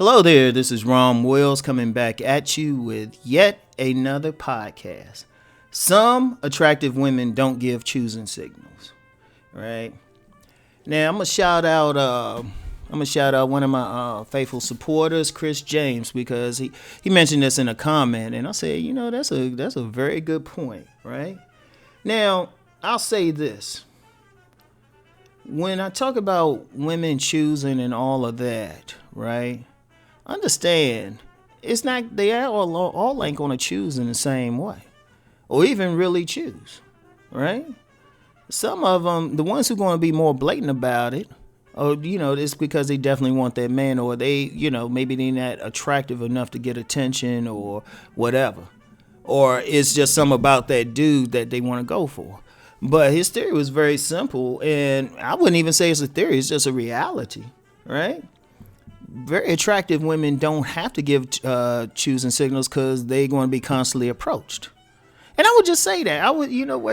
Hello there, this is Rom Wills coming back at you with yet another podcast. Some attractive women don't give choosing signals, right? Now I'm gonna shout out one of my faithful supporters, Chris James, because he mentioned this in a comment, and I said, that's a very good point, right? Now I'll say this: when I talk about women choosing and all of that, right? Understand, it's not they all ain't gonna choose in the same way, or even really choose, right? Some of them, the ones who are gonna be more blatant about it, or it's because they definitely want that man, or they, maybe they're not attractive enough to get attention, or whatever, or it's just something about that dude that they want to go for. But his theory was very simple, and I wouldn't even say it's a theory; it's just a reality, right? Very attractive women don't have to give choosing signals because they're going to be constantly approached. And I would just say that. I would,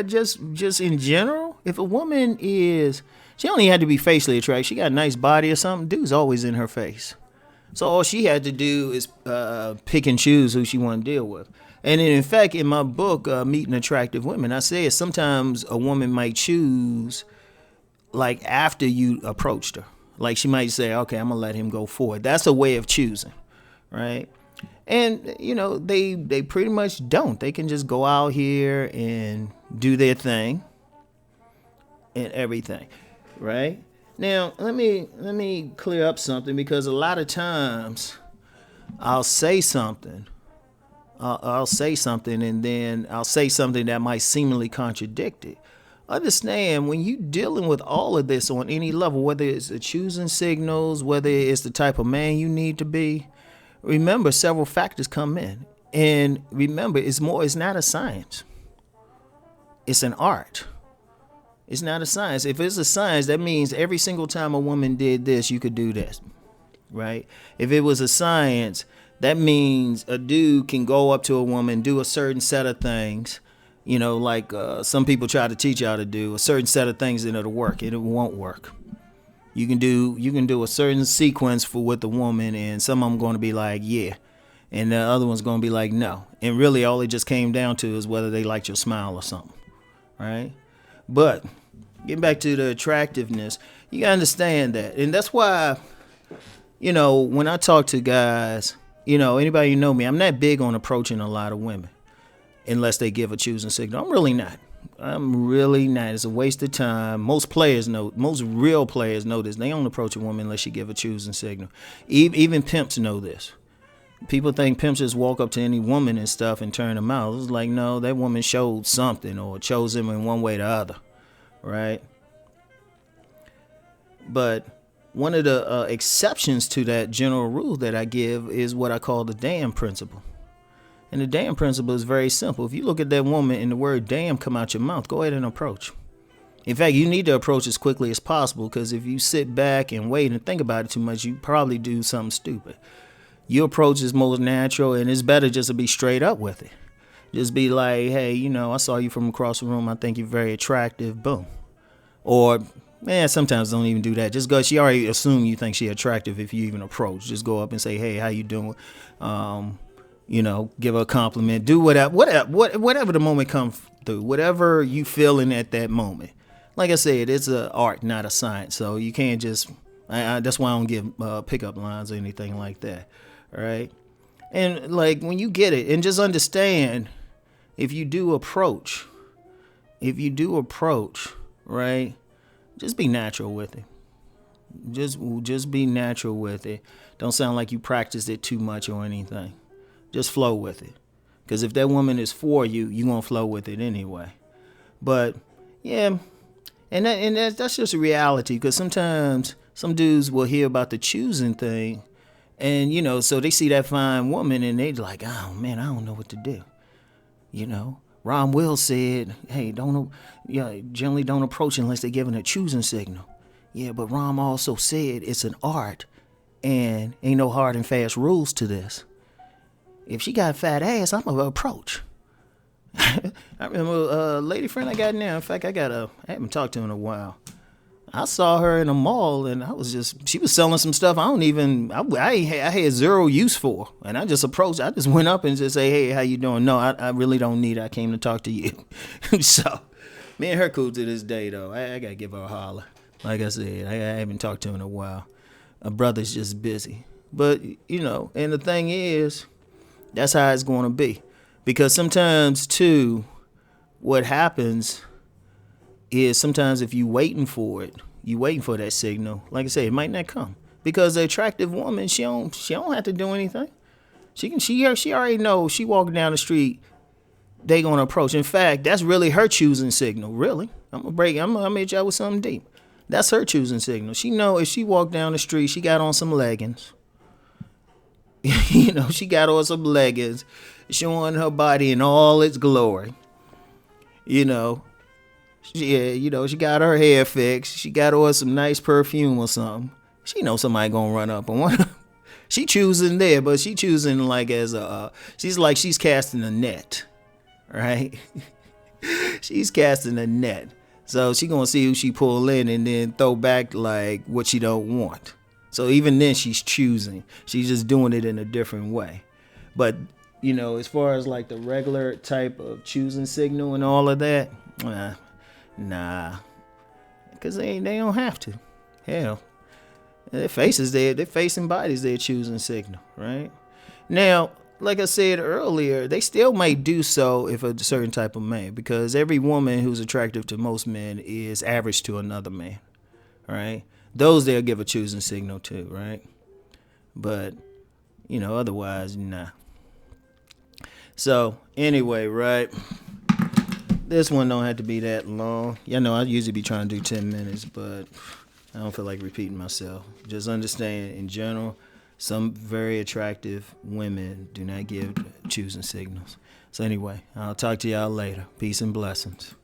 just in general, if a woman she only had to be facially attractive. She got a nice body or something, dude's always in her face. So all she had to do is pick and choose who she want to deal with. And in fact, in my book, Meeting Attractive Women, I say sometimes a woman might choose like after you approached her. Like she might say, okay, I'm gonna let him go forward. That's a way of choosing, right? And they pretty much don't. They can just go out here and do their thing and everything, right? Now let me clear up something, because a lot of times I'll say something, and then I'll say something that might seemingly contradict it. Understand, when you're dealing with all of this on any level, whether it's the choosing signals, whether it's the type of man you need to be, remember several factors come in. And remember, it's not a science. It's an art. It's not a science. If it's a science, that means every single time a woman did this, you could do this, right? If it was a science, that means a dude can go up to a woman, do a certain set of things, like some people try to teach you how to do a certain set of things, and it'll work. It won't work. You can do a certain sequence with the woman, and some of them going to be like, yeah, and the other one's going to be like, no. And really, all it just came down to is whether they liked your smile or something, right? But getting back to the attractiveness, you gotta understand that, and that's why, when I talk to guys, anybody know me, I'm not big on approaching a lot of women unless they give a choosing signal. I'm really not. It's a waste of time. Most real players know this. They don't approach a woman unless she give a choosing signal. Even pimps know this. People think pimps just walk up to any woman and stuff and turn them out. It's like, no, that woman showed something or chose him in one way or the other, right? But one of the exceptions to that general rule that I give is what I call the damn principle. And the damn principle is very simple. If you look at that woman and the word damn come out your mouth, go ahead and approach. In fact, you need to approach as quickly as possible, because if you sit back and wait and think about it too much, you probably do something stupid. Your approach is most natural, and it's better just to be straight up with it. Just be like, hey, I saw you from across the room. I think you're very attractive. Boom. Or, sometimes don't even do that. Just go. She already assumed you think she's attractive if you even approach. Just go up and say, hey, how you doing? Give her a compliment, do whatever the moment comes through, whatever you feeling at that moment. Like I said, it's an art, not a science. So you can't just, that's why I don't give pickup lines or anything like that. All right. And like, when you get it, and just understand, if you do approach, right, just be natural with it. Just be natural with it. Don't sound like you practiced it too much or anything. Just flow with it. Because if that woman is for you, you're going to flow with it anyway. But, yeah, and that's just a reality. Because sometimes some dudes will hear about the choosing thing. And, so they see that fine woman and they're like, oh, man, I don't know what to do. Rom Wills said, hey, generally don't approach unless they're giving a choosing signal. Yeah, but Rom also said it's an art and ain't no hard and fast rules to this. If she got a fat ass, I'm gonna approach. I remember a lady friend I got now. In fact, I haven't talked to her in a while. I saw her in a mall, and she was selling some stuff I had zero use for. And I just went up and just say, hey, how you doing? No, I really don't need it. I came to talk to you. So, me and her cool to this day, though. I got to give her a holler. Like I said, I haven't talked to her in a while. My brother's just busy. But, and the thing is, that's how it's going to be. Because sometimes, too, what happens is sometimes if you waiting for that signal, like I say, it might not come. Because the attractive woman, she don't have to do anything. She already knows she walking down the street, they gonna approach. In fact, that's really her choosing signal. Really, I'm gonna hit y'all with something deep. That's her choosing signal. She know if she walk down the street, she got on some leggings. She got on some leggings, showing her body in all its glory. She got her hair fixed. She got on some nice perfume or something. She knows somebody gonna run up and want. She choosing there, but she choosing like she's casting a net, right? She's casting a net, so she gonna see who she pull in and then throw back like what she don't want. So even then, she's choosing. She's just doing it in a different way. But as far as like the regular type of choosing signal and all of that, nah, because they don't have to. Hell, their faces, their face and bodies, they're choosing signal, right? Now, like I said earlier, they still might do so if a certain type of man, because every woman who's attractive to most men is average to another man, right? Those they'll give a choosing signal to, right? But, otherwise, nah. So, anyway, right? This one don't have to be that long. I usually be trying to do 10 minutes, but I don't feel like repeating myself. Just understand, in general, some very attractive women do not give choosing signals. So anyway, I'll talk to y'all later. Peace and blessings.